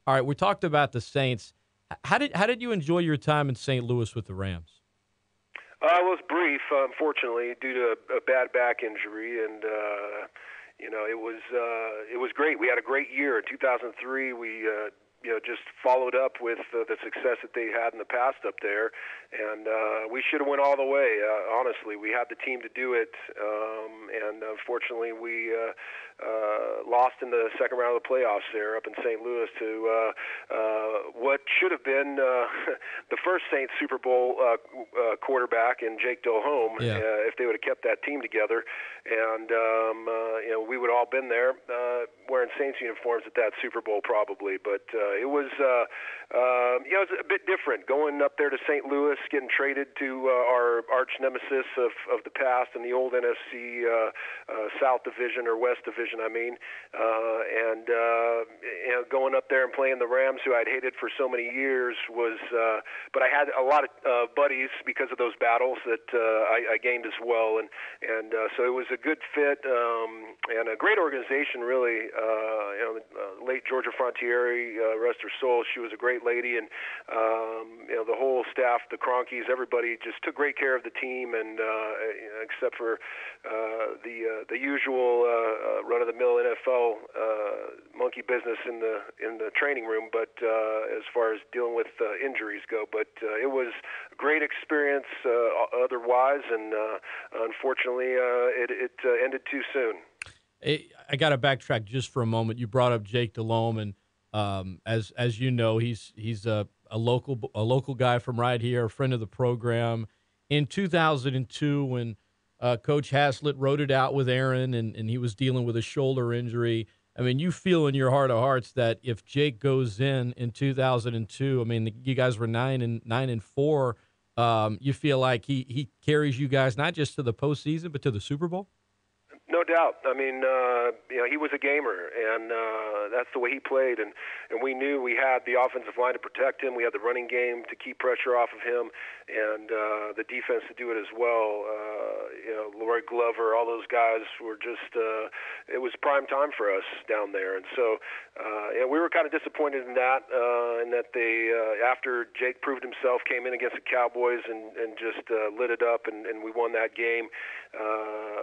All right, we talked about the Saints. How did you enjoy your time in St. Louis with the Rams? It was brief, unfortunately, due to a bad back injury, and it was great. We had a great year in 2003. We just followed up with the success that they had in the past up there, and we should have went all the way. Honestly, we had the team to do it, and unfortunately, we lost in the second round of the playoffs there up in St. Louis to what should have been the first Saints Super Bowl quarterback in Jake Delhomme. Yeah. If they would have kept that team together, and we would have all been there wearing Saints uniforms at that Super Bowl probably. But it was it was a bit different going up there to St. Louis, getting traded to our arch nemesis of the past in the old NFC South Division or West Division, I mean, and going up there and playing the Rams, who I'd hated for so many years, was. But I had a lot of buddies because of those battles that I gained as well, and so it was a good fit and a great organization, really. Late Georgia Frontieri, rest her soul, she was a great lady, and the whole staff, the Cronkies, everybody just took great care of the team, and except for the usual run-of-the-mill NFL monkey business in the training room, but as far as dealing with injuries go, but it was a great experience otherwise, and unfortunately it ended too soon. I got to backtrack just for a moment. You brought up Jake Delhomme, and as you know, he's a local guy from right here, a friend of the program. In 2002, when Coach Haslett wrote it out with Aaron, and he was dealing with a shoulder injury, I mean, you feel in your heart of hearts that if Jake goes in 2002, I mean, you guys were 9-4. You feel like he carries you guys not just to the postseason but to the Super Bowl. No doubt. I mean, he was a gamer, and that's the way he played. And we knew we had the offensive line to protect him. We had the running game to keep pressure off of him, and the defense to do it as well. Lloyd Glover, all those guys were just. It was prime time for us down there, and so we were kind of disappointed in that. And that they, after Jake proved himself, came in against the Cowboys and just lit it up, and we won that game.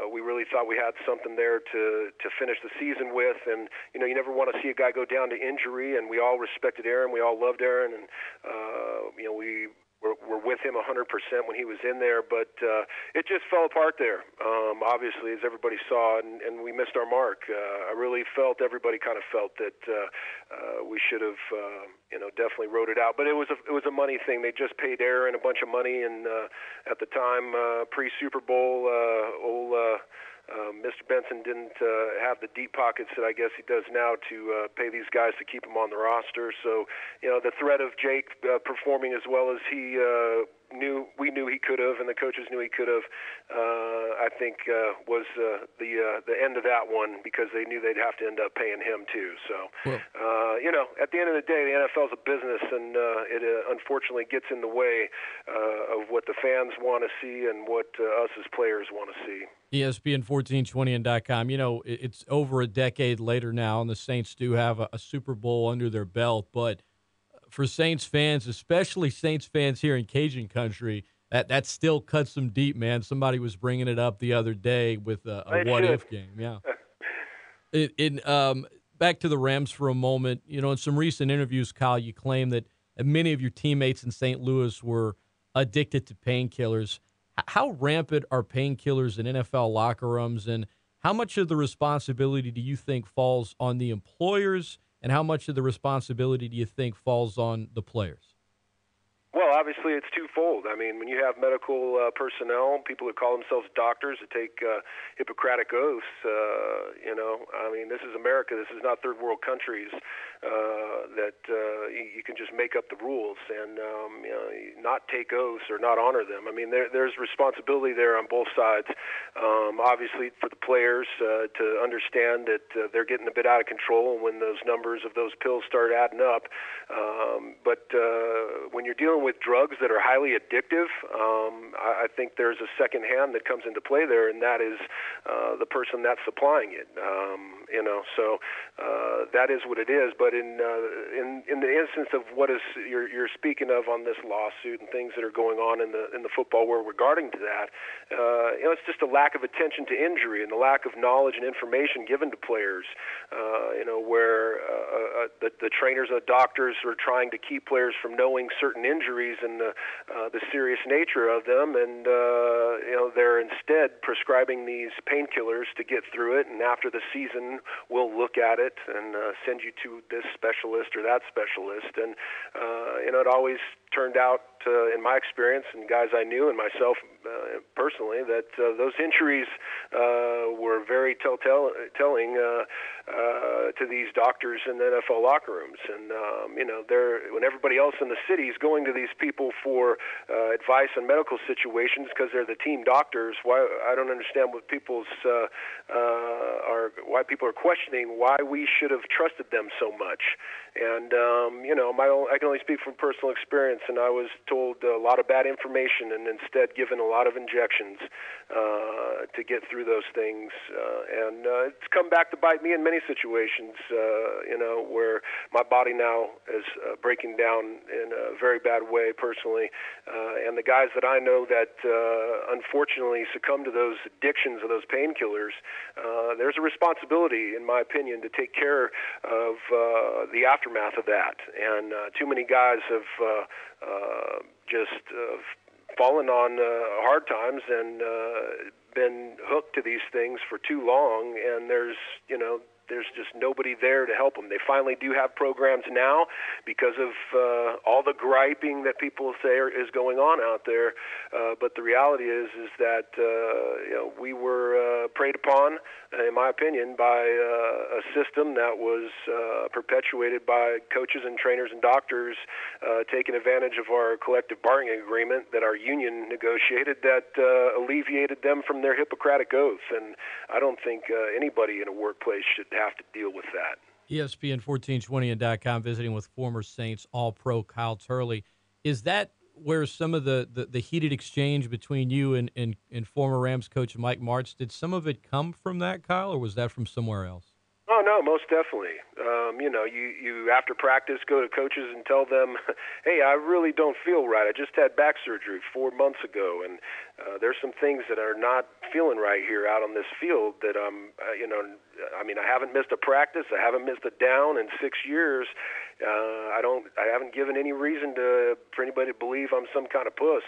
We really thought we had something there to finish the season with, and you never want to see a guy go down to injury, and we all respected Aaron, we all loved Aaron, and we were with him 100% when he was in there, but it just fell apart there, obviously, as everybody saw, and we missed our mark. I really felt, everybody kind of felt that we should have definitely wrote it out, but it was a money thing. They just paid Aaron a bunch of money, and at the time, pre-Super Bowl, Mr. Benson didn't have the deep pockets that I guess he does now to pay these guys to keep them on the roster. So, the threat of Jake performing as well as we knew he could have, and the coaches knew he could have, I think was the end of that one, because they knew they'd have to end up paying him too. So, at the end of the day, the NFL is a business, and it unfortunately gets in the way of what the fans want to see and what us as players want to see. ESPN 1420 and .com. It's over a decade later now, and the Saints do have a Super Bowl under their belt. But for Saints fans, especially Saints fans here in Cajun country, that still cuts them deep, man. Somebody was bringing it up the other day with a what-if game. Yeah. Back to the Rams for a moment. In some recent interviews, Kyle, you claim that many of your teammates in St. Louis were addicted to painkillers. How rampant are painkillers in NFL locker rooms, and how much of the responsibility do you think falls on the employers, and how much of the responsibility do you think falls on the players? Well, obviously it's twofold. I mean, when you have medical personnel, people that call themselves doctors that take Hippocratic oaths, I mean, this is America. This is not third world countries that you can just make up the rules and not take oaths or not honor them. I mean, there's responsibility there on both sides. Obviously for the players to understand that they're getting a bit out of control when those numbers of those pills start adding up. But when you're dealing with drugs that are highly addictive, I think there's a second hand that comes into play there, and that is the person that's supplying it. So that is what it is. But in in the instance of what is you're speaking of on this lawsuit and things that are going on in the football world regarding to that, it's just a lack of attention to injury and the lack of knowledge and information given to players. Where the trainers and the doctors are trying to keep players from knowing certain injuries and the serious nature of them, and they're instead prescribing these painkillers to get through it, and after the season we'll look at it and send you to this specialist or that specialist. And it always turned out, in my experience and guys I knew and myself personally, that those injuries were very telling to these doctors in the NFL locker rooms. And when everybody else in the city is going to these people for advice on medical situations because they're the team doctors, why I don't understand what why people are questioning why we should have trusted them so much. And I can only speak from personal experience, and I was told a lot of bad information and instead given a lot of injections to get through those things. And it's come back to bite me in many situations, where my body now is breaking down in a very bad way personally. And the guys that I know that unfortunately succumb to those addictions of those painkillers, there's a responsibility, in my opinion, to take care of the aftermath of that. And too many guys have just fallen on hard times and been hooked to these things for too long, and there's just nobody there to help them. They finally do have programs now because of all the griping that people say is going on out there. But the reality is that we were preyed upon, in my opinion, by a system that was perpetuated by coaches and trainers and doctors taking advantage of our collective bargaining agreement that our union negotiated that alleviated them from their Hippocratic oath. And I don't think anybody in a workplace should have to deal with that. ESPN 1420 and .com visiting with former Saints All-Pro Kyle Turley. Is that where some of the heated exchange between you and former Rams coach Mike Martz, did some of it come from that, Kyle, or was that from somewhere else? Oh, no, most definitely. You after practice go to coaches and tell them, hey, I really don't feel right. I just had back surgery 4 months ago, and there's some things that are not feeling right here out on this field that I haven't missed a practice. I haven't missed a down in 6 years. I haven't given any reason for anybody to believe I'm some kind of puss.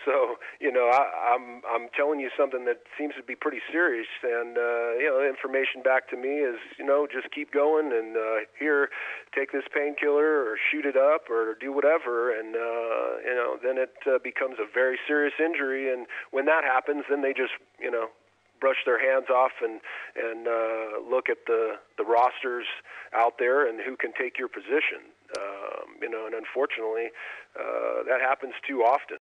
So, I'm telling you something that seems to be pretty serious, and the information back to me is, just keep going and here, take this painkiller or shoot it up or do whatever, and then it becomes a very serious injury. And when that happens, then they just brush their hands off and look at the rosters out there and who can take your position. And unfortunately, that happens too often.